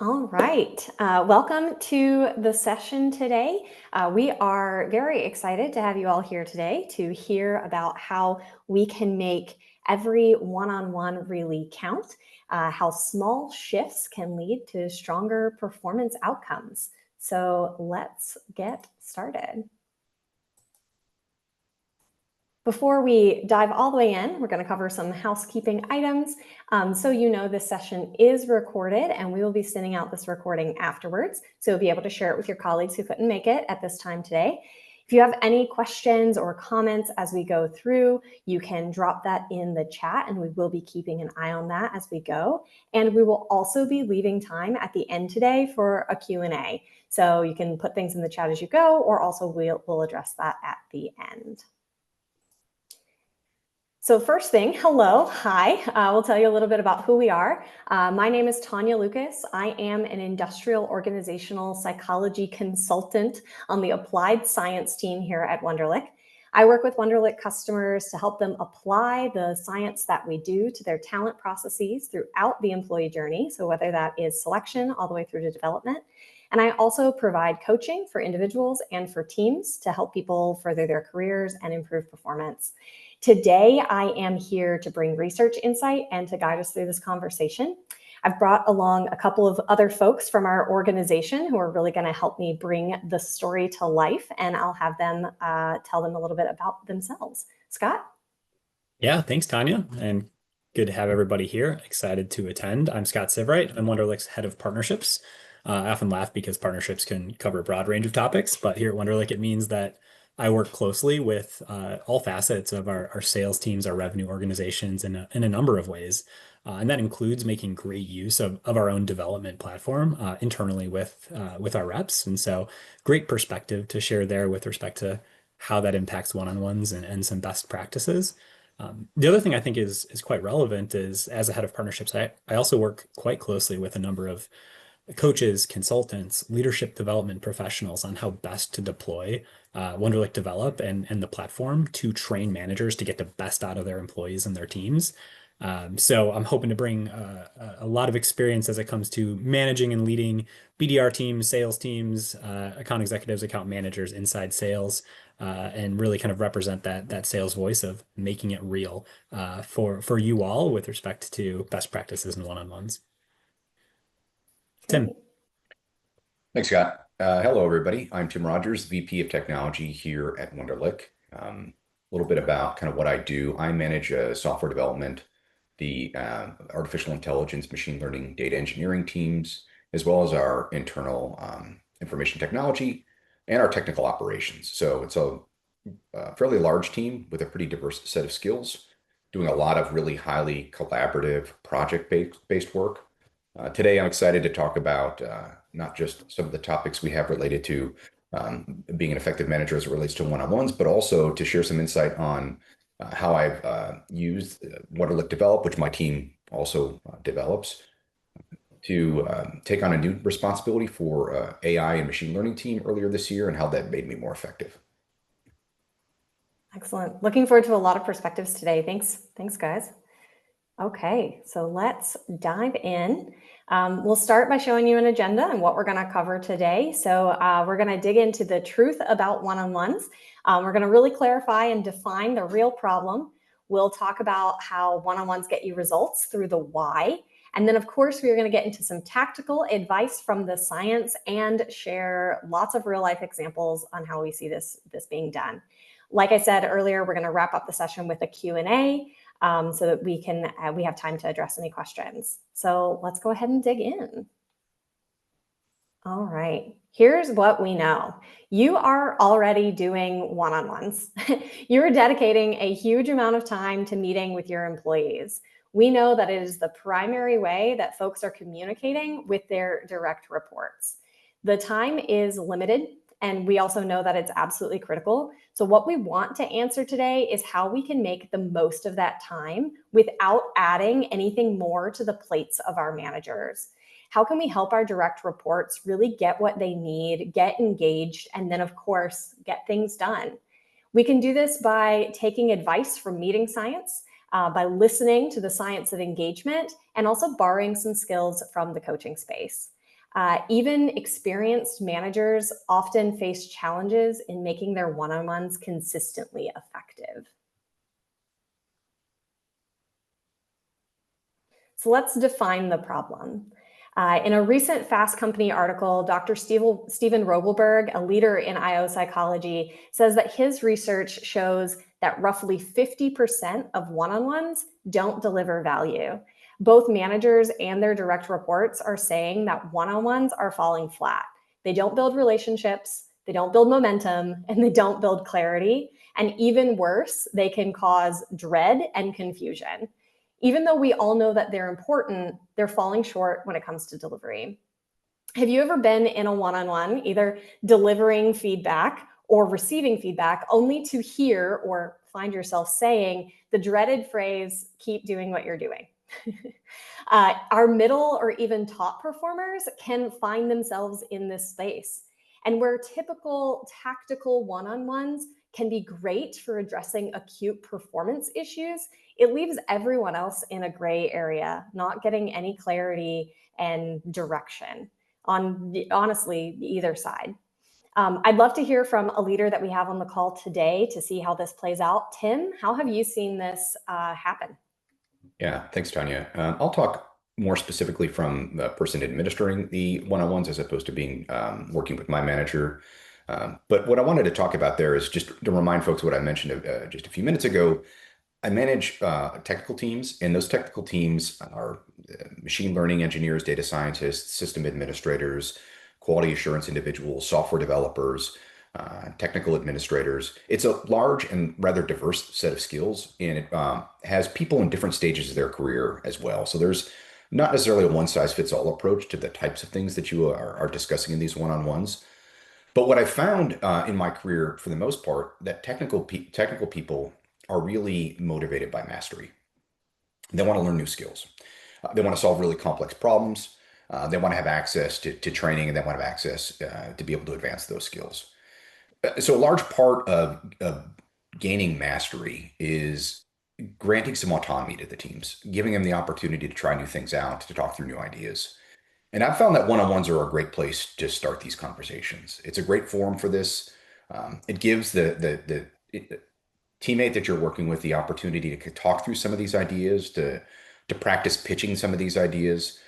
All right. Welcome to the session today. We are very excited to have you all here today to hear about how we can make every one-on-one really count, how small shifts can lead to stronger performance outcomes. So let's get started. Before we dive all the way in, we're going to cover some housekeeping items. So you know this session is recorded and we will be sending out this recording afterwards. So you'll be able to share it with your colleagues who couldn't make it at this time today. If you have any questions or comments as we go through, you can drop that in the chat and we will be keeping an eye on that as we go. And we will also be leaving time at the end today for a Q&A. So you can put things in the chat as you go, or also we'll address that at the end. So first thing, hello, hi. We'll tell you a little bit about who we are. My name is Tanya Lucas. I am an industrial organizational psychology consultant on the applied science team here at Wonderlic. I work with Wonderlic customers to help them apply the science that we do to their talent processes throughout the employee journey. So whether that is selection all the way through to development. And I also provide coaching for individuals and for teams to help people further their careers and improve performance. Today, I am here to bring research insight and to guide us through this conversation. I've brought along a couple of other folks from our organization who are really going to help me bring the story to life, and I'll have them tell them a little bit about themselves. Scott? Yeah, thanks, Tanya, and good to have everybody here. Excited to attend. I'm Scott Sivright. I'm Wonderlic's head of partnerships. I often laugh because partnerships can cover a broad range of topics, but here at Wonderlic, it means that I work closely with all facets of our sales teams, our revenue organizations in a number of ways. And that includes making great use of our own development platform internally with our reps. And so great perspective to share there with respect to how that impacts one-on-ones and some best practices. The other thing I think is quite relevant is as a head of partnerships, I also work quite closely with a number of coaches, consultants, leadership development professionals on how best to deploy Wonderlic Develop and the platform to train managers to get the best out of their employees and their teams. So I'm hoping to bring a lot of experience as it comes to managing and leading BDR teams, sales teams, account executives, account managers, inside sales, and really kind of represent that sales voice of making it real for you all with respect to best practices and one-on-ones. Tim. Great. Thanks, Scott. Hello, everybody. I'm Tim Rogers, VP of Technology here at Wonderlic. A little bit about kind of what I do. I manage software development, the artificial intelligence, machine learning, data engineering teams, as well as our internal information technology and our technical operations. So it's a fairly large team with a pretty diverse set of skills, doing a lot of really highly collaborative project-based work. Today, I'm excited to talk about not just some of the topics we have related to being an effective manager as it relates to one-on-ones, but also to share some insight on how I've used Wonderlic Develop, which my team also develops, to take on a new responsibility for AI and machine learning team earlier this year and how that made me more effective. Excellent. Looking forward to a lot of perspectives today. Thanks, guys. Okay, so let's dive in. We'll start by showing you an agenda and what we're going to cover today. So we're going to dig into the truth about one-on-ones. We're going to really clarify and define the real problem. We'll talk about how one-on-ones get you results through the why. And then, of course, we're going to get into some tactical advice from the science and share lots of real-life examples on how we see this being done. Like I said earlier, we're going to wrap up the session with a Q&A. So that we have time to address any questions. So let's go ahead and dig in. All right, here's what we know. You are already doing one-on-ones. You're dedicating a huge amount of time to meeting with your employees. We know that it is the primary way that folks are communicating with their direct reports. The time is limited, and we also know that it's absolutely critical. So what we want to answer today is how we can make the most of that time without adding anything more to the plates of our managers. How can we help our direct reports really get what they need, get engaged, and then, of course, get things done? We can do this by taking advice from meeting science, by listening to the science of engagement, and also borrowing some skills from the coaching space. Even experienced managers often face challenges in making their one-on-ones consistently effective. So let's define the problem. In a recent Fast Company article, Dr. Steven Rogelberg, a leader in IO psychology, says that his research shows that roughly 50% of one-on-ones don't deliver value. Both managers and their direct reports are saying that one-on-ones are falling flat. They don't build relationships, they don't build momentum, and they don't build clarity. And even worse, they can cause dread and confusion. Even though we all know that they're important, they're falling short when it comes to delivery. Have you ever been in a one-on-one, either delivering feedback or receiving feedback, only to hear or find yourself saying the dreaded phrase, keep doing what you're doing? Our middle or even top performers can find themselves in this space. And where typical tactical one-on-ones can be great for addressing acute performance issues, it leaves everyone else in a gray area, not getting any clarity and direction on, honestly, either side. I'd love to hear from a leader that we have on the call today to see how this plays out. Tim, how have you seen this happen? Yeah, thanks, Tanya. I'll talk more specifically from the person administering the one-on-ones as opposed to being working with my manager. But what I wanted to talk about there is just to remind folks what I mentioned just a few minutes ago. I manage technical teams, and those technical teams are machine learning engineers, data scientists, system administrators, quality assurance individuals, software developers, technical administrators. It's a large and rather diverse set of skills, and it has people in different stages of their career as well. So there's not necessarily a one-size-fits-all approach to the types of things that you are discussing in these one-on-ones. But what I found in my career, for the most part, that technical people are really motivated by mastery. They want to learn new skills. They want to solve really complex problems. They want to have access to training, and they want to have access to be able to advance those skills. So a large part of gaining mastery is granting some autonomy to the teams, giving them the opportunity to try new things out, to talk through new ideas. And I've found that one-on-ones are a great place to start these conversations. It's a great forum for this. It gives the teammate that you're working with the opportunity to talk through some of these ideas, to practice pitching some of these ideas.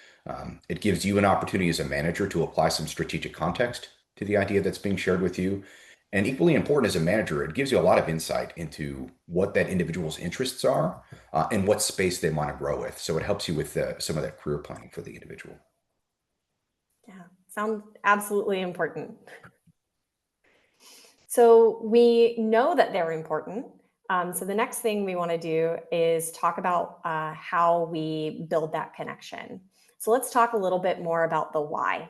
It gives you an opportunity as a manager to apply some strategic context to the idea that's being shared with you. And equally important as a manager, it gives you a lot of insight into what that individual's interests are and what space they want to grow with. So it helps you with some of that career planning for the individual. Yeah, sounds absolutely important. So we know that they're important. So the next thing we want to do is talk about how we build that connection. So let's talk a little bit more about the why.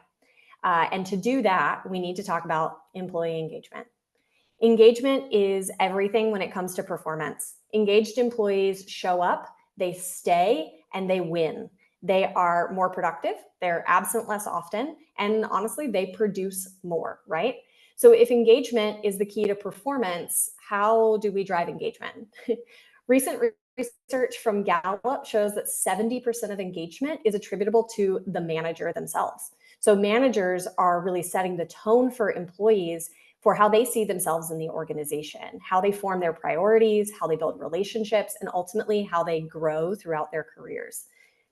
And to do that, we need to talk about employee engagement. Engagement is everything when it comes to performance. Engaged employees show up, they stay, and they win. They are more productive, they're absent less often, and honestly, they produce more, right? So if engagement is the key to performance, how do we drive engagement? Recent research from Gallup shows that 70% of engagement is attributable to the manager themselves. So managers are really setting the tone for employees for how they see themselves in the organization, how they form their priorities, how they build relationships, and ultimately how they grow throughout their careers.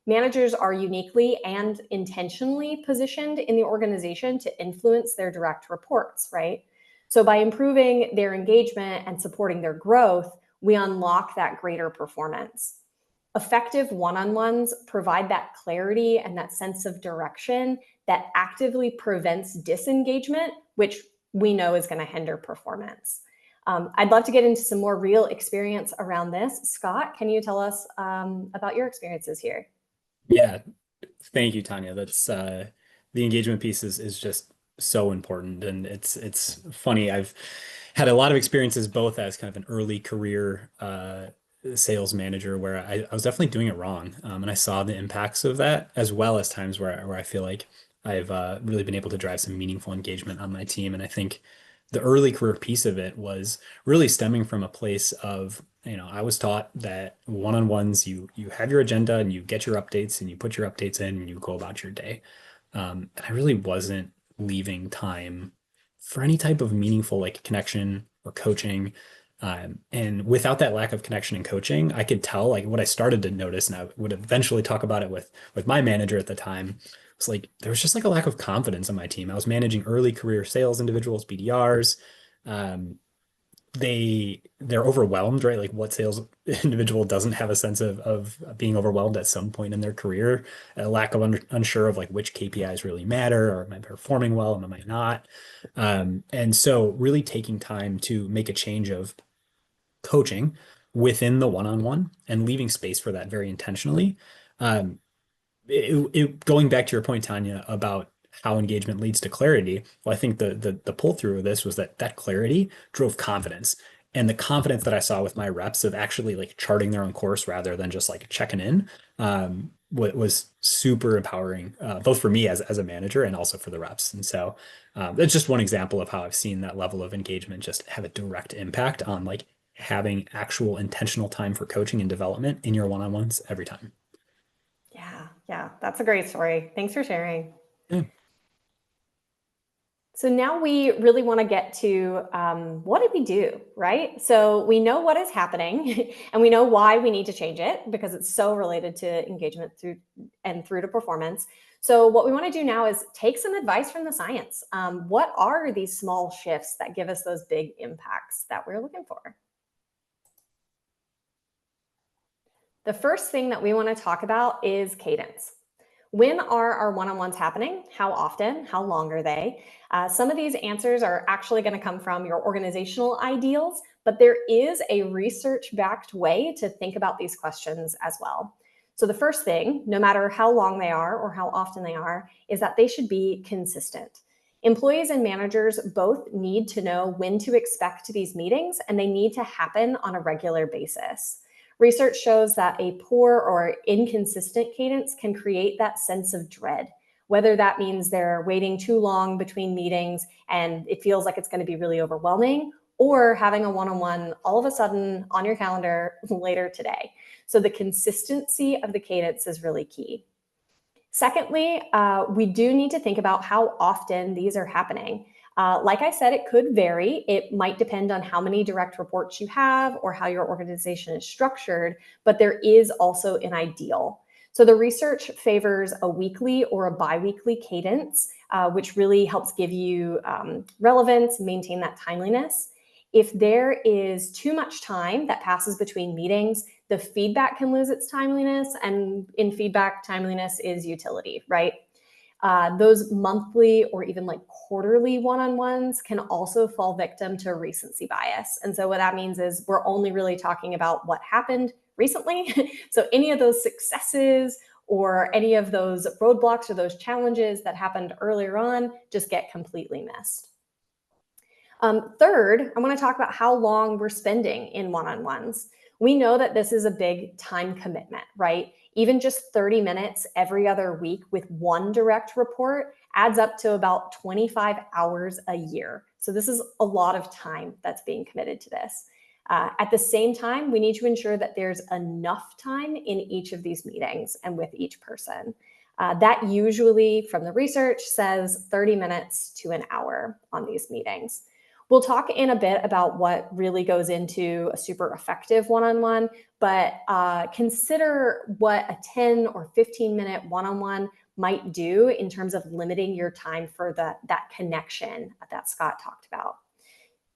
Managers are uniquely and intentionally positioned in the organization to influence their direct reports, right? So by improving their engagement and supporting their growth, we unlock that greater performance. Effective one-on-ones provide that clarity and that sense of direction that actively prevents disengagement, which we know is going to hinder performance. I'd love to get into some more real experience around this. Scott, can you tell us about your experiences here? Yeah, thank you, Tanya. That's the engagement piece is just so important, and it's funny. I've had a lot of experiences both as kind of an early career sales manager where I was definitely doing it wrong, and I saw the impacts of that, as well as times where I feel like I've really been able to drive some meaningful engagement on my team. And I think the early career piece of it was really stemming from a place of, I was taught that one-on-ones, you have your agenda and you get your updates and you put your updates in and you go about your day. And I really wasn't leaving time for any type of meaningful like connection or coaching. And without that lack of connection and coaching, I could tell like what I started to notice, and I would eventually talk about it with my manager at the time. It's like there was just like a lack of confidence in my team. I was managing early career sales individuals, BDRs. Um, they're overwhelmed, right? Like what sales individual doesn't have a sense of being overwhelmed at some point in their career, a lack of unsure of like which KPIs really matter, or am I performing well, am I not? And so really taking time to make a change of coaching within the one-on-one and leaving space for that very intentionally. Um, Going back to your point, Tanya, about how engagement leads to clarity. Well, I think the pull through of this was that clarity drove confidence. And the confidence that I saw with my reps of actually like charting their own course rather than just like checking in, was super empowering, both for me as a manager and also for the reps. And so that's just one example of how I've seen that level of engagement just have a direct impact on like having actual intentional time for coaching and development in your one-on-ones every time. Yeah, that's a great story. Thanks for sharing. Yeah. So now we really want to get to what did we do, right? So we know what is happening and we know why we need to change it because it's so related to engagement through to performance. So what we want to do now is take some advice from the science. What are these small shifts that give us those big impacts that we're looking for? The first thing that we want to talk about is cadence. When are our one-on-ones happening? How often? How long are they? Some of these answers are actually going to come from your organizational ideals, but there is a research-backed way to think about these questions as well. So the first thing, no matter how long they are or how often they are, is that they should be consistent. Employees and managers both need to know when to expect these meetings, and they need to happen on a regular basis. Research shows that a poor or inconsistent cadence can create that sense of dread, whether that means they're waiting too long between meetings and it feels like it's going to be really overwhelming, or having a one-on-one all of a sudden on your calendar later today. So the consistency of the cadence is really key. Secondly, we do need to think about how often these are happening. Like I said, it could vary. It might depend on how many direct reports you have or how your organization is structured, but there is also an ideal. So the research favors a weekly or a biweekly cadence, which really helps give you relevance, maintain that timeliness. If there is too much time that passes between meetings, the feedback can lose its timeliness, and in feedback, timeliness is utility, right? Those monthly or even like quarterly one-on-ones can also fall victim to recency bias. And so what that means is we're only really talking about what happened recently. So any of those successes or any of those roadblocks or those challenges that happened earlier on just get completely missed. Third, I want to talk about how long we're spending in one-on-ones. We know that this is a big time commitment, right? Even just 30 minutes every other week with one direct report adds up to about 25 hours a year. So this is a lot of time that's being committed to this. At the same time, we need to ensure that there's enough time in each of these meetings and with each person. That usually, from the research, says 30 minutes to an hour on these meetings. We'll talk in a bit about what really goes into a super effective one-on-one, but consider what a 10 or 15-minute one-on-one might do in terms of limiting your time for that connection that Scott talked about.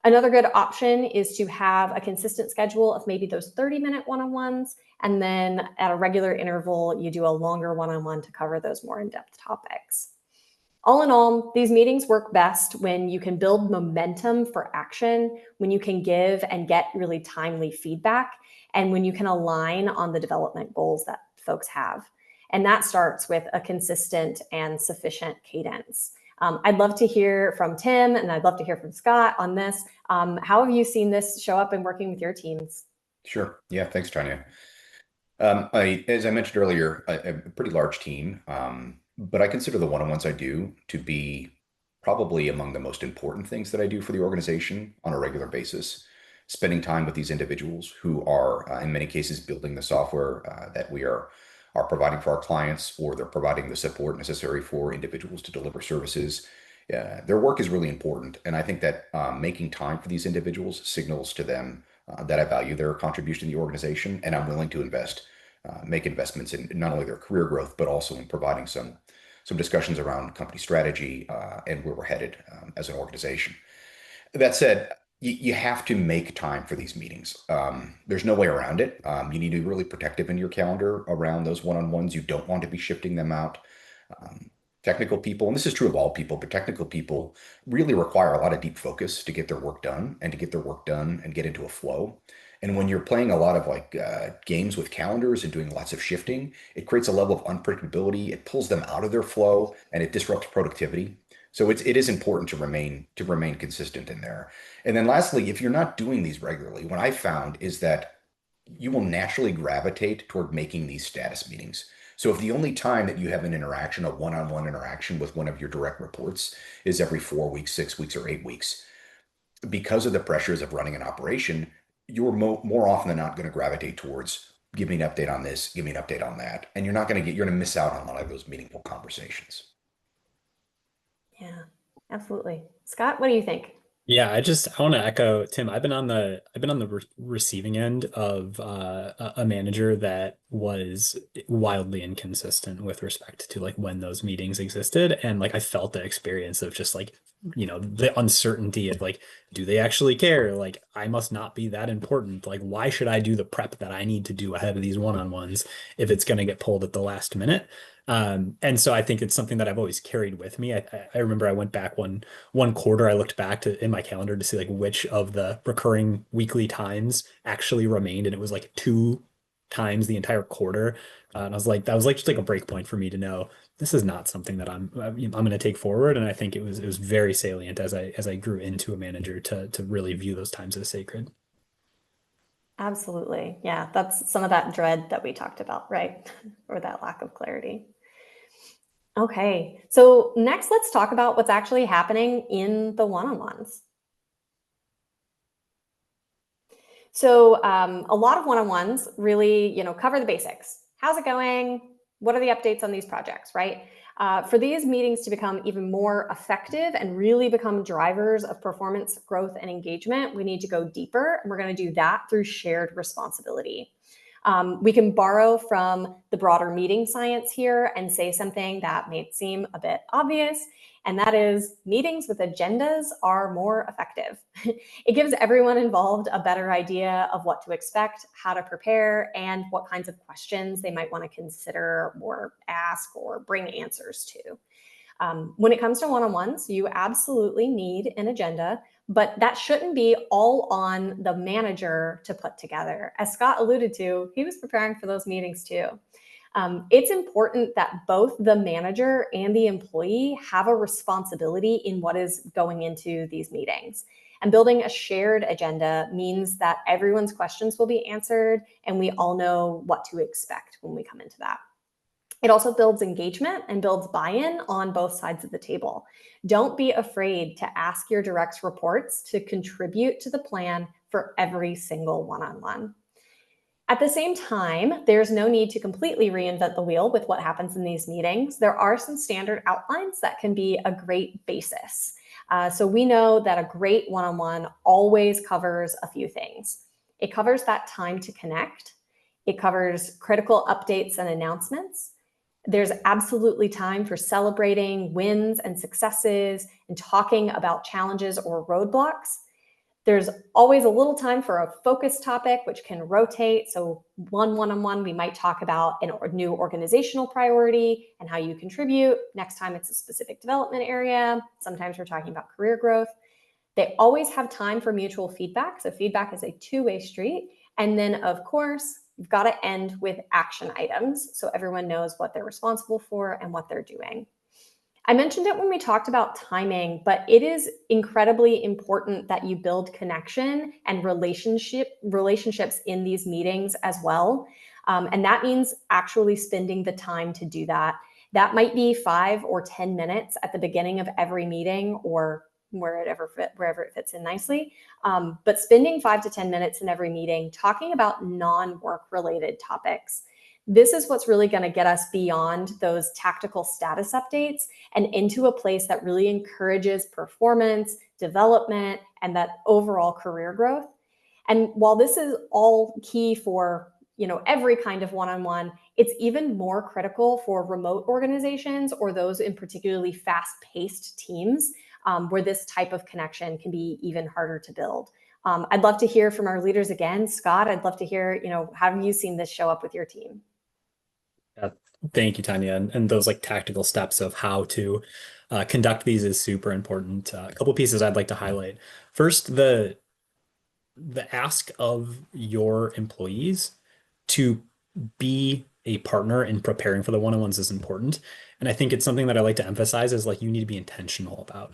Another good option is to have a consistent schedule of maybe those 30-minute one-on-ones, and then at a regular interval, you do a longer one-on-one to cover those more in-depth topics. All in all, these meetings work best when you can build momentum for action, when you can give and get really timely feedback, and when you can align on the development goals that folks have. And that starts with a consistent and sufficient cadence. I'd love to hear from Tim, and I'd love to hear from Scott on this. How have you seen this show up in working with your teams? Sure. Yeah, thanks, Tanya. As I mentioned earlier, a pretty large team, but I consider the one-on-ones I do to be probably among the most important things that I do for the organization on a regular basis. Spending time with these individuals who are, in many cases, building the software that we are are providing for our clients, or they're providing the support necessary for individuals to deliver services. Their work is really important. And I think that making time for these individuals signals to them that I value their contribution to the organization, and I'm willing to make investments in not only their career growth, but also in providing some discussions around company strategy and where we're headed as an organization. That said, you have to make time for these meetings. There's no way around it. You need to be really protective in your calendar around those one-on-ones. You don't want to be shifting them out. Technical people, and this is true of all people, but technical people really require a lot of deep focus to get their work done and to get their work done and get into a flow. And when you're playing a lot of games with calendars and doing lots of shifting, it creates a level of unpredictability. It pulls them out of their flow and it disrupts productivity. So it is important to remain consistent in there. And then lastly, if you're not doing these regularly, what I found is that you will naturally gravitate toward making these status meetings. So if the only time that you have an interaction, a one-on-one interaction with one of your direct reports, is every 4 weeks, 6 weeks, or 8 weeks, because of the pressures of running an operation, you're more often than not going to gravitate towards give me an update on this, give me an update on that. And you're going to miss out on a lot of those meaningful conversations. Yeah, absolutely. Scott, what do you think? Yeah, I want to echo Tim. I've been on the receiving end of a manager that was wildly inconsistent with respect to like when those meetings existed, and like I felt the experience of just like, you know, the uncertainty of like, do they actually care? Like, I must not be that important. Like, why should I do the prep that I need to do ahead of these one-on-ones if it's going to get pulled at the last minute? And so I think it's something that I've always carried with me. I remember I went back one quarter, I looked back in my calendar to see like which of the recurring weekly times actually remained, and it was like 2 times the entire quarter. And I was like, that was like just like a break point for me to know this is not something that I'm going to take forward. And I think it was very salient as I grew into a manager to really view those times as sacred. Absolutely. Yeah, that's some of that dread that we talked about, right? Or that lack of clarity. Okay, so next let's talk about what's actually happening in the one-on-ones. So a lot of one-on-ones really, cover the basics. How's it going? What are the updates on these projects, right? For these meetings to become even more effective and really become drivers of performance, growth, and engagement, we need to go deeper, and we're going to do that through shared responsibility. We can borrow from the broader meeting science here and say something that may seem a bit obvious, and that is meetings with agendas are more effective. It gives everyone involved a better idea of what to expect, how to prepare, and what kinds of questions they might want to consider or ask or bring answers to. When it comes to one-on-ones, you absolutely need an agenda, but that shouldn't be all on the manager to put together. As Scott alluded to, he was preparing for those meetings too. It's important that both the manager and the employee have a responsibility in what is going into these meetings. And building a shared agenda means that everyone's questions will be answered and we all know what to expect when we come into that. It also builds engagement and builds buy-in on both sides of the table. Don't be afraid to ask your direct reports to contribute to the plan for every single one-on-one. At the same time, there's no need to completely reinvent the wheel with what happens in these meetings. There are some standard outlines that can be a great basis. So we know that a great one-on-one always covers a few things. It covers that time to connect. It covers critical updates and announcements. There's absolutely time for celebrating wins and successes and talking about challenges or roadblocks. There's always a little time for a focus topic, which can rotate. So one-on-one, we might talk about a new organizational priority and how you contribute. Next time it's a specific development area. Sometimes we're talking about career growth. They always have time for mutual feedback. So feedback is a two-way street. And then, of course, you've got to end with action items so everyone knows what they're responsible for and what they're doing. I mentioned it when we talked about timing, but it is incredibly important that you build connection and relationships in these meetings as well. And that means actually spending the time to do that. That might be 5 or 10 minutes at the beginning of every meeting or wherever it fits in nicely. But spending 5 to 10 minutes in every meeting talking about non-work related topics. This is what's really going to get us beyond those tactical status updates and into a place that really encourages performance, development, and that overall career growth. And while this is all key for every kind of one-on-one, it's even more critical for remote organizations or those in particularly fast-paced teams where this type of connection can be even harder to build. I'd love to hear from our leaders again. Scott, I'd love to hear, how have you seen this show up with your team? Thank you, Tanya. And those like tactical steps of how to conduct these is super important. A couple pieces I'd like to highlight. First, the ask of your employees to be a partner in preparing for the one-on-ones is important. And I think it's something that I like to emphasize is like you need to be intentional about.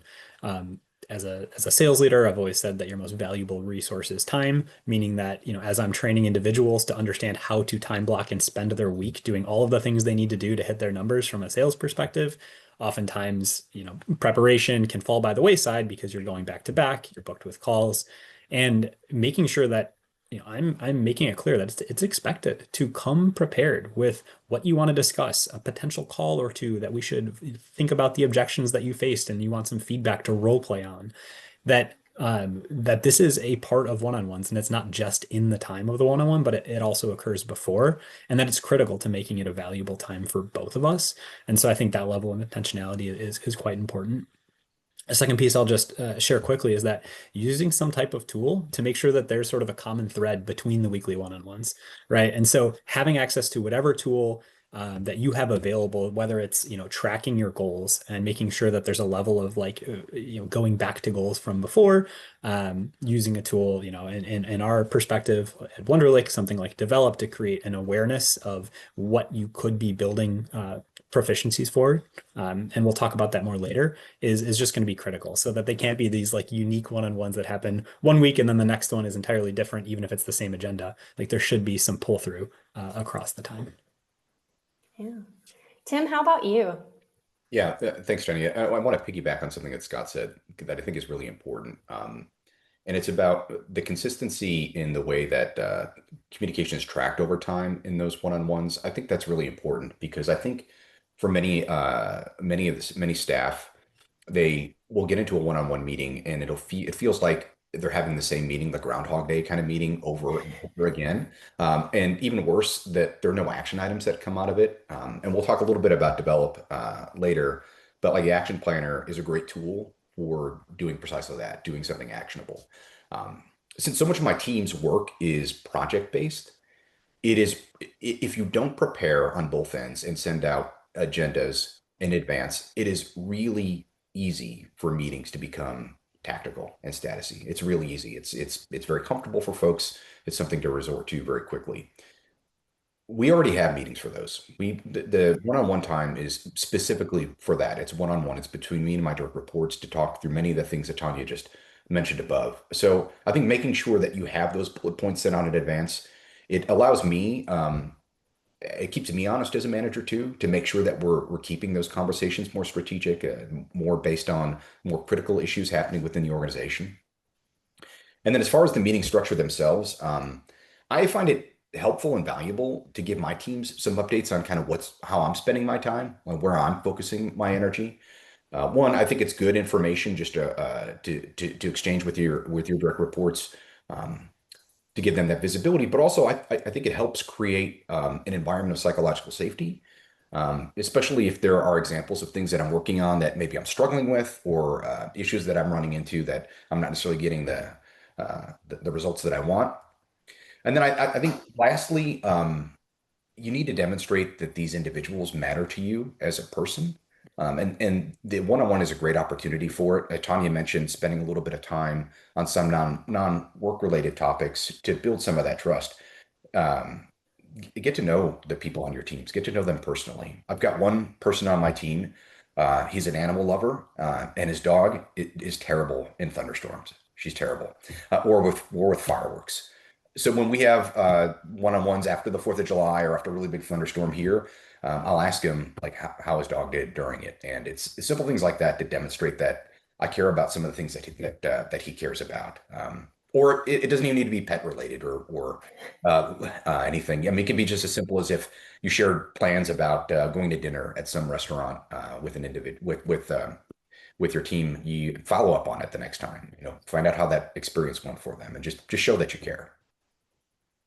As a sales leader, I've always said that your most valuable resource is time, meaning that, as I'm training individuals to understand how to time block and spend their week doing all of the things they need to do to hit their numbers from a sales perspective, oftentimes, preparation can fall by the wayside because you're going back to back, you're booked with calls, and making sure that I'm making it clear that it's expected to come prepared with what you want to discuss, a potential call or two that we should think about the objections that you faced and you want some feedback to role play on. That this is a part of one-on-ones and it's not just in the time of the one-on-one, but it also occurs before, and that it's critical to making it a valuable time for both of us. And so I think that level of intentionality is quite important. A second piece I'll just share quickly is that using some type of tool to make sure that there's sort of a common thread between the weekly one-on-ones, right? And so having access to whatever tool that you have available, whether it's tracking your goals and making sure that there's a level of like going back to goals from before, using a tool, in our perspective at Wonderlic, something like Develop to create an awareness of what you could be building proficiencies for, and we'll talk about that more later, is just going to be critical so that they can't be these like unique one-on-ones that happen one week and then the next one is entirely different, even if it's the same agenda. Like there should be some pull through across the time. Yeah. Tim, how about you? Yeah, thanks, Jenny. I want to piggyback on something that Scott said that I think is really important. And it's about the consistency in the way that communication is tracked over time in those one-on-ones. I think that's really important because I think for many staff, they will get into a one-on-one meeting and it feels like they're having the same meeting, the Groundhog Day kind of meeting over and over again. And even worse, that there are no action items that come out of it. And we'll talk a little bit about Develop later, but like the Action Planner is a great tool for doing precisely that, doing something actionable. Since so much of my team's work is project-based, if you don't prepare on both ends and send out agendas in advance, it is really easy for meetings to become tactical and statusy. It's really easy. It's very comfortable for folks. It's something to resort to very quickly. We already have meetings for those. The one-on-one time is specifically for that. It's one-on-one. It's between me and my direct reports to talk through many of the things that Tanya just mentioned above. So I think making sure that you have those bullet points sent out in advance, it allows me, it keeps me honest as a manager too, to make sure that we're keeping those conversations more strategic, more based on more critical issues happening within the organization. And then as far as the meeting structure themselves, I find it helpful and valuable to give my teams some updates on kind of how I'm spending my time, on where I'm focusing my energy. One, I think it's good information just to exchange with your direct reports, to give them that visibility. But also, I think it helps create an environment of psychological safety, especially if there are examples of things that I'm working on that maybe I'm struggling with, or issues that I'm running into that I'm not necessarily getting the results that I want. And then I think lastly, you need to demonstrate that these individuals matter to you as a person. And the one-on-one is a great opportunity for it. Tanya mentioned spending a little bit of time on some non-work related topics to build some of that trust. Get to know the people on your teams, get to know them personally. I've got one person on my team. He's an animal lover, and his dog is terrible in thunderstorms. She's terrible, or with fireworks. So when we have one-on-ones after the 4th of July or after a really big thunderstorm here, I'll ask him like how his dog did during it. And it's simple things like that to demonstrate that I care about some of the things that he cares about. or it doesn't even need to be pet related or anything. I mean, it can be just as simple as if you shared plans about going to dinner at some restaurant with an individual with your team. You follow up on it the next time. Find out how that experience went for them, and just show that you care.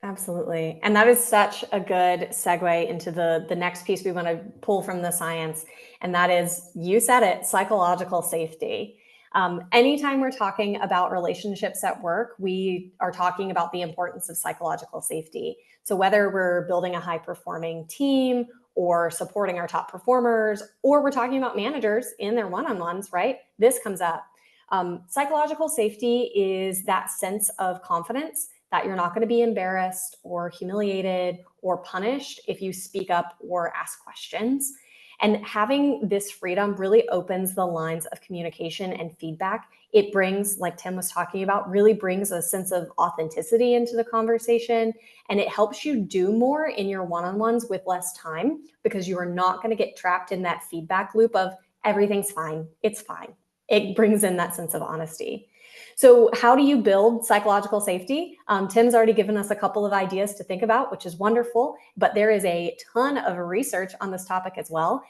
Absolutely. And that is such a good segue into the next piece we want to pull from the science. And that is, you said it, psychological safety. Anytime we're talking about relationships at work, we are talking about the importance of psychological safety. So whether we're building a high performing team or supporting our top performers, or we're talking about managers in their one-on-ones, right? This comes up. Psychological safety is that sense of confidence that you're not going to be embarrassed or humiliated or punished if you speak up or ask questions. And having this freedom really opens the lines of communication and feedback. It brings, like Tim was talking about, really brings a sense of authenticity into the conversation. And it helps you do more in your one-on-ones with less time, because you are not going to get trapped in that feedback loop of everything's fine, it's fine. It brings in that sense of honesty. So how do you build psychological safety? Tim's already given us a couple of ideas to think about, which is wonderful, but there is a ton of research on this topic as well.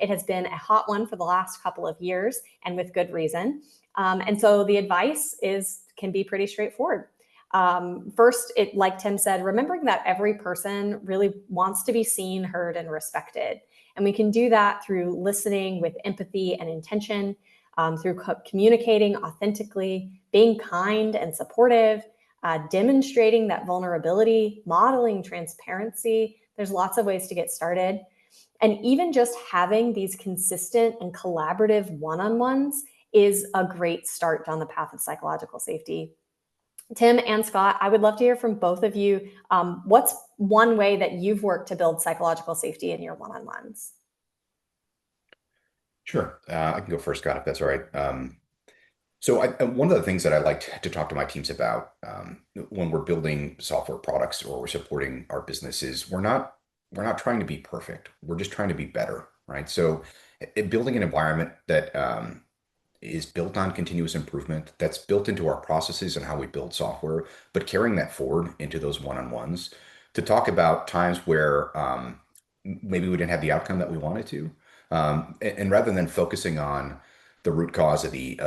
It has been a hot one for the last couple of years, and with good reason. And so the advice can be pretty straightforward. First, like Tim said, remembering that every person really wants to be seen, heard, and respected. And we can do that through listening with empathy and intention, through communicating authentically, being kind and supportive, demonstrating that vulnerability, modeling transparency. There's lots of ways to get started. And even just having these consistent and collaborative one-on-ones is a great start down the path of psychological safety. Tim and Scott, I would love to hear from both of you. What's one way that you've worked to build psychological safety in your one-on-ones? Sure. I can go first, Scott, if that's all right. So one of the things that I like to talk to my teams about when we're building software products or we're supporting our businesses, we're not trying to be perfect. We're just trying to be better, right? So building an environment that is built on continuous improvement, that's built into our processes and how we build software, but carrying that forward into those one-on-ones to talk about times where maybe we didn't have the outcome that we wanted to. And rather than focusing on the root cause of the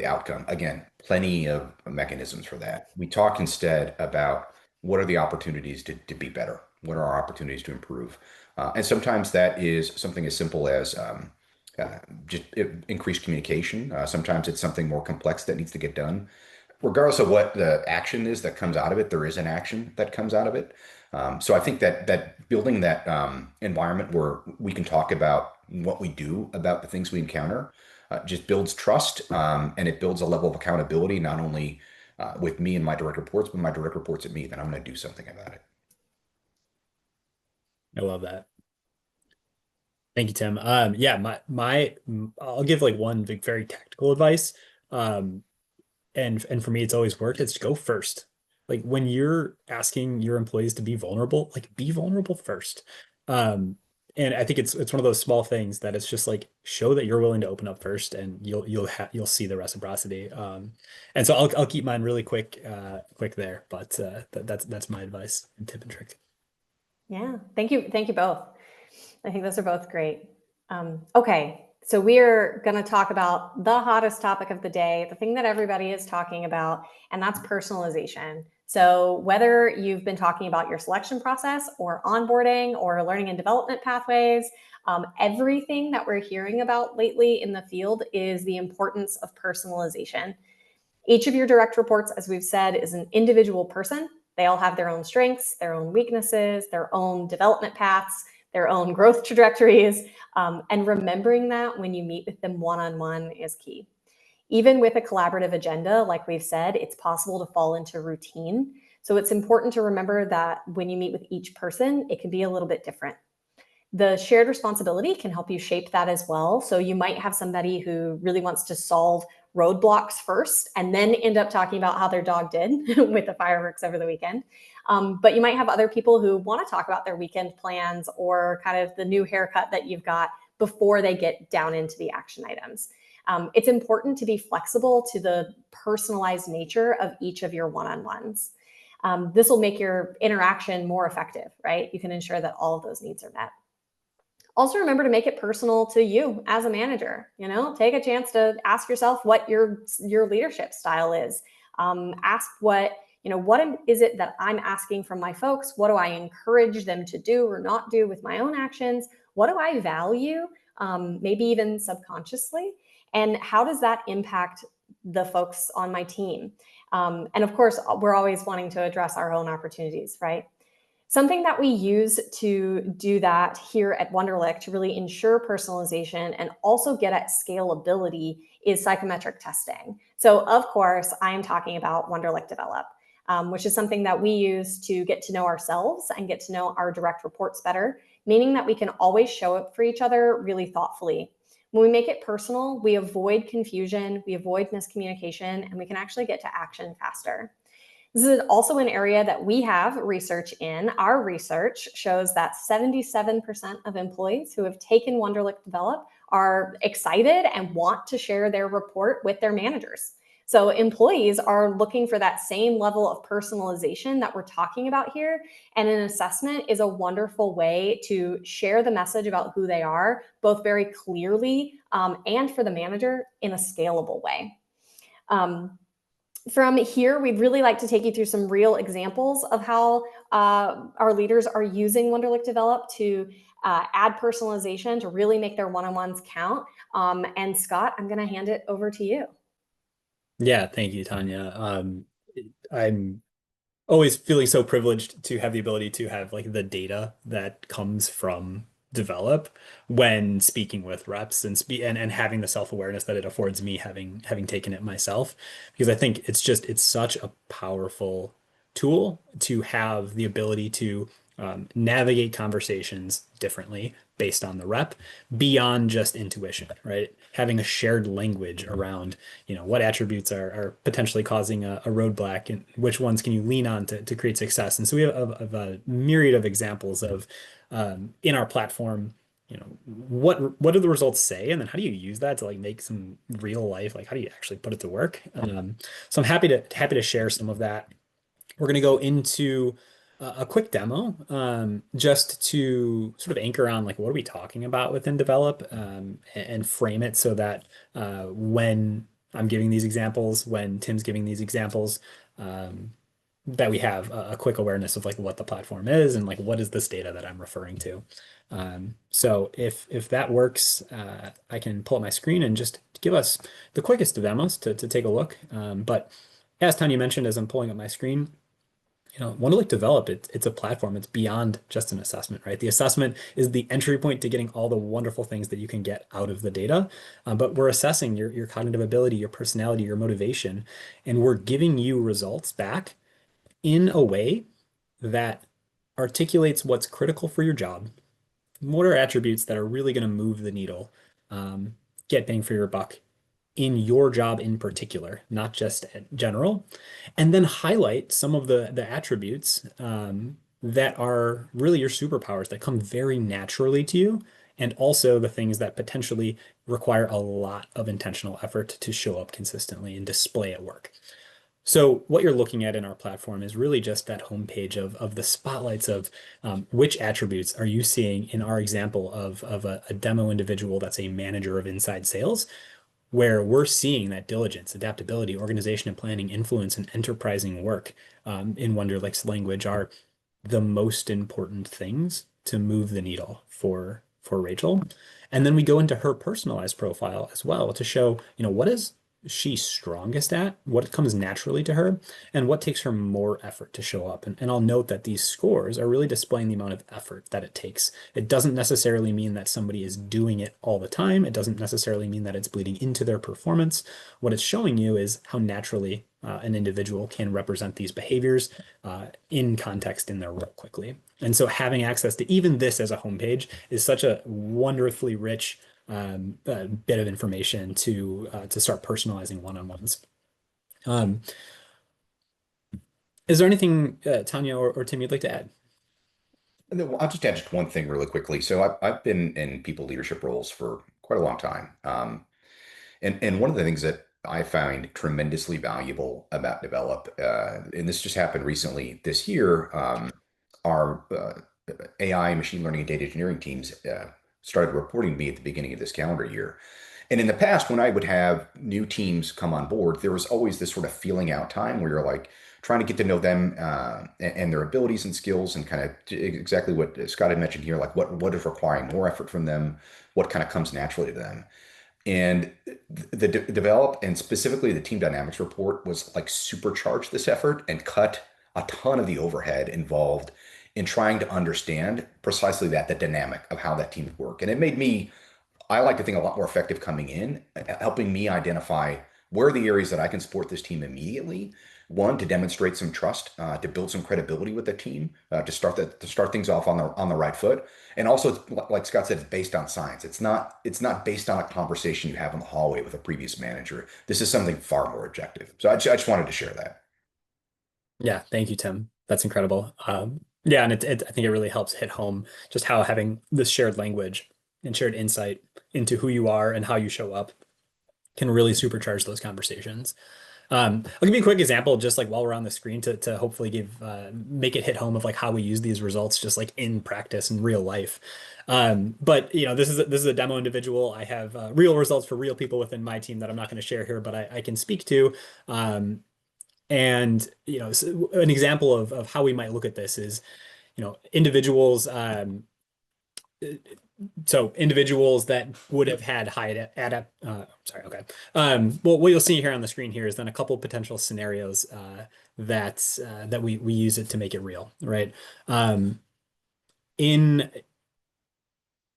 outcome, again, plenty of mechanisms for that. We talk instead about what are the opportunities to be better? What are our opportunities to improve? And sometimes that is something as simple as just increased communication. Sometimes it's something more complex that needs to get done. Regardless of what the action is that comes out of it, there is an action that comes out of it. So I think that building that environment where we can talk about what we do about the things we encounter just builds trust, and it builds a level of accountability, not only with me and my direct reports, but my direct reports at me, that I'm going to do something about it. I love that. Thank you, Tim. Yeah, I'll give like one very tactical advice. And for me, it's always worked. It's go first. Like when you're asking your employees to be vulnerable, like be vulnerable first. And I think it's one of those small things that it's just like show that you're willing to open up first, and you'll see the reciprocity. And so I'll keep mine really quick there. But that's my advice and tip and trick. Yeah, thank you both. I think those are both great. Okay, so we're going to talk about the hottest topic of the day, the thing that everybody is talking about, and that's personalization. So whether you've been talking about your selection process or onboarding or learning and development pathways, everything that we're hearing about lately in the field is the importance of personalization. Each of your direct reports, as we've said, is an individual person. They all have their own strengths, their own weaknesses, their own development paths, their own growth trajectories. And remembering that when you meet with them one-on-one is key. Even with a collaborative agenda, like we've said, it's possible to fall into routine. So it's important to remember that when you meet with each person, it can be a little bit different. The shared responsibility can help you shape that as well. So you might have somebody who really wants to solve roadblocks first and then end up talking about how their dog did with the fireworks over the weekend. But you might have other people who want to talk about their weekend plans or kind of the new haircut that you've got before they get down into the action items. It's important to be flexible to the personalized nature of each of your one-on-ones. This will make your interaction more effective, right? You can ensure that all of those needs are met. Also remember to make it personal to you as a manager. Take a chance to ask yourself what your leadership style is. Ask what is it that I'm asking from my folks? What do I encourage them to do or not do with my own actions? What do I value, maybe even subconsciously? And how does that impact the folks on my team? And of course, we're always wanting to address our own opportunities, right? Something that we use to do that here at Wonderlic to really ensure personalization and also get at scalability is psychometric testing. So of course, I'm talking about Wonderlic Develop, which is something that we use to get to know ourselves and get to know our direct reports better, meaning that we can always show up for each other really thoughtfully. When we make it personal, we avoid confusion, we avoid miscommunication, and we can actually get to action faster. This is also an area that we have research in. Our research shows that 77% of employees who have taken Wonderlic Develop are excited and want to share their report with their managers. So employees are looking for that same level of personalization that we're talking about here. And an assessment is a wonderful way to share the message about who they are, both very clearly and for the manager in a scalable way. From here, we'd really like to take you through some real examples of how our leaders are using Wonderlic Develop to add personalization to really make their one-on-ones count. And Scott, I'm going to hand it over to you. Yeah, thank you, Tanya. I'm always feeling so privileged to have the ability to have like the data that comes from develop when speaking with reps and having the self-awareness that it affords me having taken it myself, because I think it's such a powerful tool to have the ability to navigate conversations differently based on the rep beyond just intuition, right? Having a shared language around, what attributes are potentially causing a roadblock and which ones can you lean on to create success. And so we have a myriad of examples of in our platform, what do the results say? And then how do you use that to like make some real life, like how do you actually put it to work? So I'm happy to share some of that. We're going to go into a quick demo just to sort of anchor on like what are we talking about within develop and frame it so that when I'm giving these examples, when Tim's giving these examples, that we have a quick awareness of like what the platform is and like what is this data that I'm referring to. So if that works, I can pull up my screen and just give us the quickest of demos to take a look. But as Tanya mentioned, as I'm pulling up my screen, Wonderlic Develop, it's a platform. It's beyond just an assessment, right? The assessment is the entry point to getting all the wonderful things that you can get out of the data. But we're assessing your cognitive ability, your personality, your motivation, and we're giving you results back in a way that articulates what's critical for your job. What are attributes that are really going to move the needle, get bang for your buck in your job in particular, not just in general, and then highlight some of the attributes that are really your superpowers that come very naturally to you, and also the things that potentially require a lot of intentional effort to show up consistently and display at work. So what you're looking at in our platform is really just that homepage of the spotlights of which attributes are you seeing in our example of a demo individual that's a manager of inside sales, where we're seeing that diligence, adaptability, organization and planning, influence, and enterprising work in Wonderlic's language are the most important things to move the needle for Rachel. And then we go into her personalized profile as well to show, what is she strongest at, what comes naturally to her, and what takes her more effort to show up. And I'll note that these scores are really displaying the amount of effort that it takes. It doesn't necessarily mean that somebody is doing it all the time. It doesn't necessarily mean that it's bleeding into their performance. What it's showing you is how naturally an individual can represent these behaviors in context in their role quickly. And so having access to even this as a homepage is such a wonderfully rich bit of information to start personalizing one-on-ones. Is there anything, Tanya or Tim, you'd like to add? I'll just add just one thing really quickly. So I've been in people leadership roles for quite a long time. And one of the things that I find tremendously valuable about Develop, and this just happened recently this year, our AI, machine learning, and data engineering teams started reporting to me at the beginning of this calendar year. And in the past, when I would have new teams come on board, there was always this sort of feeling out time where you're like trying to get to know them and their abilities and skills, and kind of exactly what Scott had mentioned here, like what is requiring more effort from them, what kind of comes naturally to them. And the develop, and specifically the team dynamics report, was like supercharged this effort and cut a ton of the overhead involved in trying to understand precisely that, the dynamic of how that team would work. And it made me, I like to think, a lot more effective coming in, helping me identify where are the areas that I can support this team immediately. One, to demonstrate some trust, to build some credibility with the team, to start things off on the right foot. And also, like Scott said, it's based on science. It's not based on a conversation you have in the hallway with a previous manager. This is something far more objective. So I just wanted to share that. Yeah, thank you, Tim. That's incredible. Yeah, and I think it really helps hit home just how having this shared language and shared insight into who you are and how you show up can really supercharge those conversations. I'll give you a quick example, just like while we're on the screen, to hopefully make it hit home of like how we use these results, just like in practice in real life. But this is a demo individual. I have real results for real people within my team that I'm not going to share here, but I can speak to. And an example of how we might look at this is, individuals. So individuals that would have had high sorry, okay. Well, what you'll see here on the screen here is then a couple potential scenarios that we use it to make it real, right? In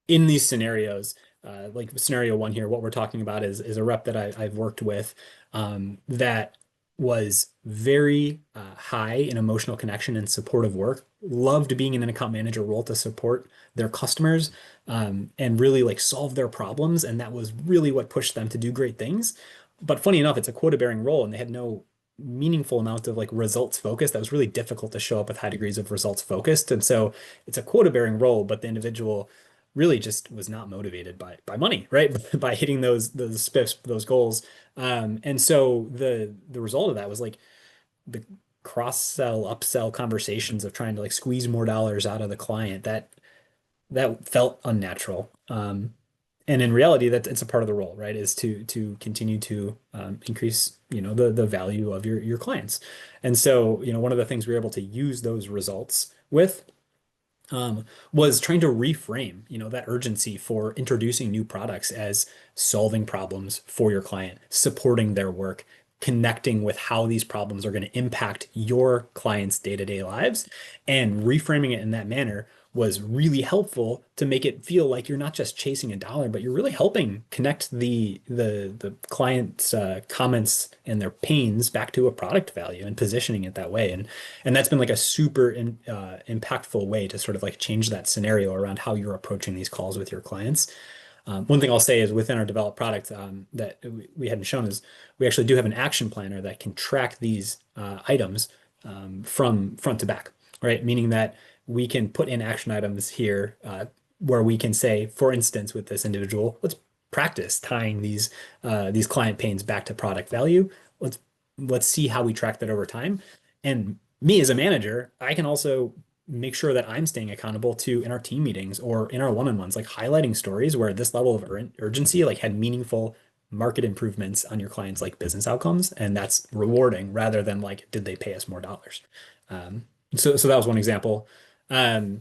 these scenarios, like scenario one here, what we're talking about is a rep that I've worked with that was very high in emotional connection and supportive work, loved being in an account manager role to support their customers and really like solve their problems. And that was really what pushed them to do great things. But funny enough, it's a quota-bearing role and they had no meaningful amount of like results focused. That was really difficult to show up with high degrees of results focused. And so it's a quota-bearing role, but the individual really just was not motivated by money, right? By hitting those spiffs, those goals. And so the result of that was like the cross-sell, upsell conversations of trying to like squeeze more dollars out of the client that felt unnatural. And in reality, that it's a part of the role, right? Is to continue to increase, the value of your clients. And so, one of the things we were able to use those results with was trying to reframe, that urgency for introducing new products as solving problems for your client, supporting their work, connecting with how these problems are going to impact your clients' day-to-day lives, and reframing it in that manner was really helpful to make it feel like you're not just chasing a dollar, but you're really helping connect the client's comments and their pains back to a product value and positioning it that way. And that's been like a super impactful way to sort of like change that scenario around how you're approaching these calls with your clients. One thing I'll say is within our developed product that we hadn't shown is we actually do have an action planner that can track these items from front to back, right? Meaning that we can put in action items here where we can say, for instance, with this individual, let's practice tying these client pains back to product value. Let's see how we track that over time. And me as a manager, I can also make sure that I'm staying accountable to in our team meetings or in our one-on-ones, like highlighting stories where this level of urgency like had meaningful market improvements on your clients' like business outcomes, and that's rewarding rather than like did they pay us more dollars. So that was one example. I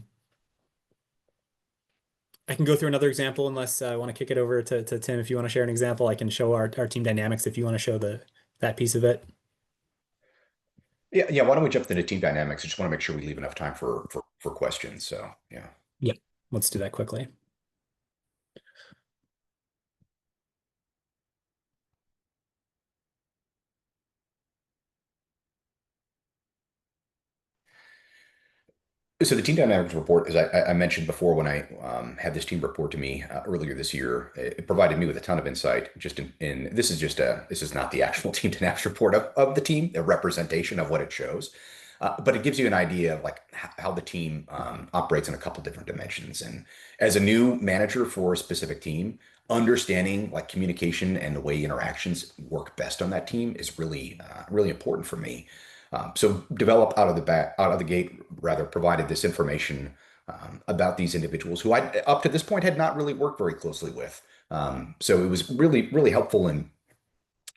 can go through another example unless I want to kick it over to Tim. If you want to share an example, I can show our team dynamics if you want to show that piece of it. Yeah. Why don't we jump into team dynamics? I just want to make sure we leave enough time for questions. So yeah. Yeah, let's do that quickly. So the team dynamics report, as I mentioned before, when I had this team report to me earlier this year, it provided me with a ton of insight. Just in this is not the actual team dynamics report of the team, a representation of what it shows. but it gives you an idea of like how the team operates in a couple different dimensions. And as a new manager for a specific team, understanding like communication and the way interactions work best on that team is really important for me. So develop out of the gate, rather, provided this information about these individuals who I, up to this point, had not really worked very closely with. So it was really helpful in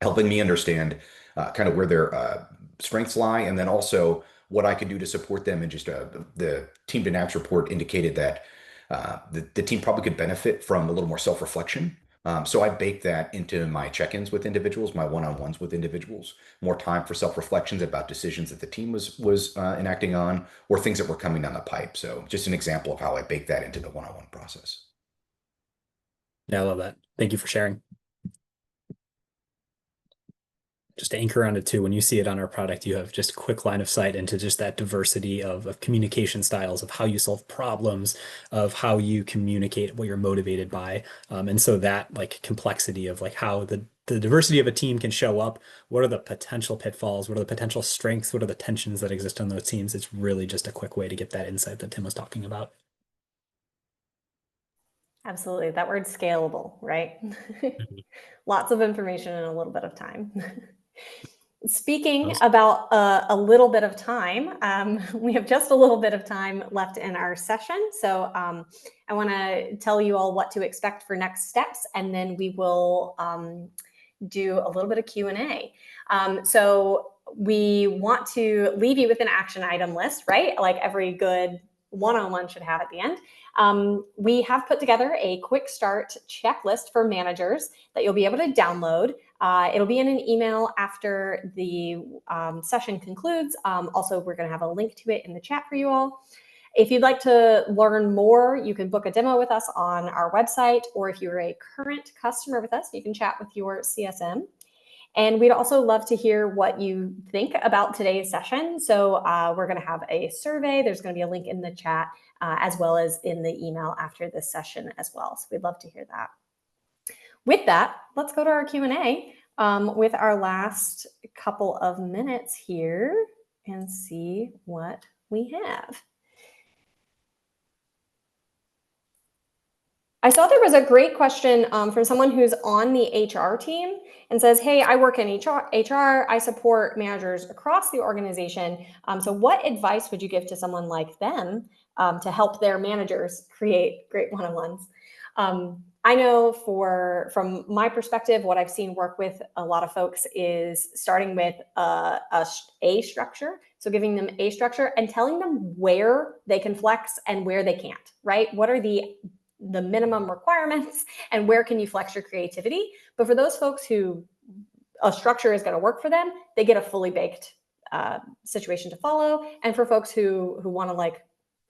helping me understand kind of where their strengths lie, and then also what I could do to support them. And just the team dynamics report indicated that the team probably could benefit from a little more self-reflection. So I baked that into my check-ins with individuals, my one-on-ones with individuals, more time for self-reflections about decisions that the team was enacting on, or things that were coming down the pipe. So just an example of how I baked that into the one-on-one process. Yeah, I love that. Thank you for sharing. Just to anchor on it too, when you see it on our product, you have just quick line of sight into just that diversity of communication styles, of how you solve problems, of how you communicate what you're motivated by. And so that like complexity of like how the diversity of a team can show up, what are the potential pitfalls, what are the potential strengths, what are the tensions that exist on those teams? It's really just a quick way to get that insight that Tim was talking about. Absolutely. That word scalable, right? Lots of information in a little bit of time. Speaking Awesome. about a little bit of time, we have just a little bit of time left in our session. So I want to tell you all what to expect for next steps, and then we will do a little bit of Q&A. So we want to leave you with an action item list, right? Like every good one-on-one should have at the end. We have put together a quick start checklist for managers that you'll be able to download. It'll be in an email after the session concludes. Also, we're going to have a link to it in the chat for you all. If you'd like to learn more, you can book a demo with us on our website, or if you're a current customer with us, you can chat with your CSM. And we'd also love to hear what you think about today's session. So we're going to have a survey. There's going to be a link in the chat as well as in the email after this session as well. So we'd love to hear that. With that, let's go to our Q&A with our last couple of minutes here and see what we have. I saw there was a great question from someone who's on the HR team and says, hey, I work in HR, I support managers across the organization. So what advice would you give to someone like them to help their managers create great one-on-ones? I know from my perspective, what I've seen work with a lot of folks is starting with a structure. So giving them a structure and telling them where they can flex and where they can't, right? What are the minimum requirements and where can you flex your creativity? But for those folks who a structure is going to work for them, they get a fully baked situation to follow. And for folks who want to like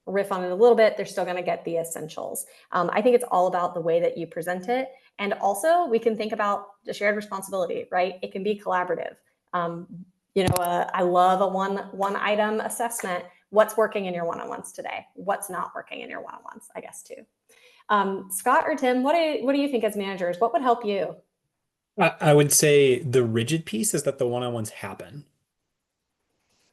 riff on it a little bit, they're still going to get the essentials. I think it's all about the way that you present it. And also we can think about the shared responsibility, right? It can be collaborative. I love a one item assessment. What's working in your one-on-ones today? What's not working in your one-on-ones, I guess, too. Scott or Tim, what do you think as managers? What would help you? I would say the rigid piece is that the one-on-ones happen.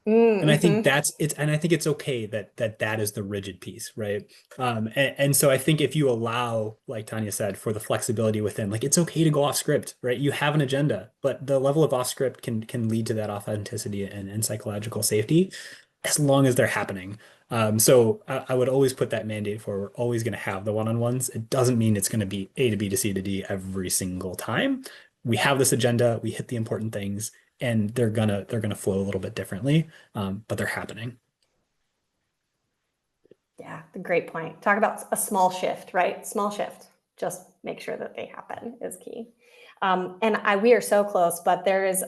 And I think that's it, and I think it's okay that is the rigid piece, right? And so I think if you allow, like Tanya said, for the flexibility within, like it's okay to go off script, right? You have an agenda, but the level of off script can lead to that authenticity and psychological safety as long as they're happening. So I would always put that mandate for we're always going to have the one-on-ones. It doesn't mean it's going to be A to B to C to D every single time. We have this agenda, we hit the important things, and they're gonna flow a little bit differently, but they're happening. Yeah, great point. Talk about a small shift, right? Small shift. Just make sure that they happen is key. We are so close, but there is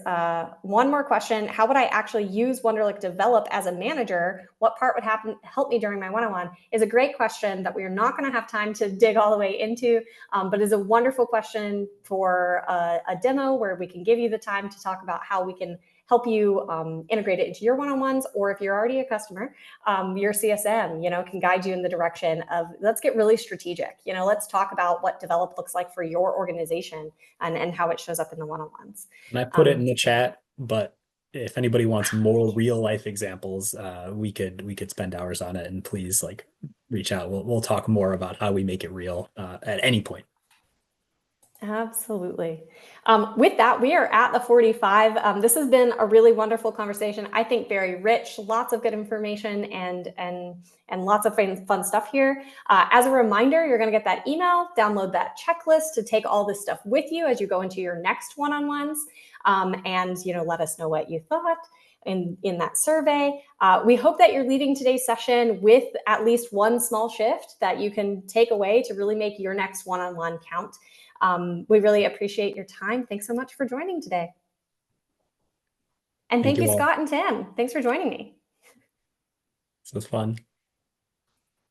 one more question. How would I actually use Wonderlic Develop as a manager? What part would help me during my one-on-one? Is a great question that we are not going to have time to dig all the way into, but is a wonderful question for a demo where we can give you the time to talk about how we can help you integrate it into your one-on-ones, or if you're already a customer, your CSM, can guide you in the direction of let's get really strategic. Let's talk about what develop looks like for your organization and how it shows up in the one-on-ones. And I put it in the chat, but if anybody wants more real life examples, we could spend hours on it, and please like reach out. We'll talk more about how we make it real at any point. Absolutely. With that, we are at the 45. This has been a really wonderful conversation. I think very rich, lots of good information and lots of fun stuff here. As a reminder, you're going to get that email, download that checklist to take all this stuff with you as you go into your next one-on-ones, and let us know what you thought in that survey. We hope that you're leaving today's session with at least one small shift that you can take away to really make your next one-on-one count. We really appreciate your time. Thanks so much for joining today. And thank you, all. Scott and Tim. Thanks for joining me. This was fun.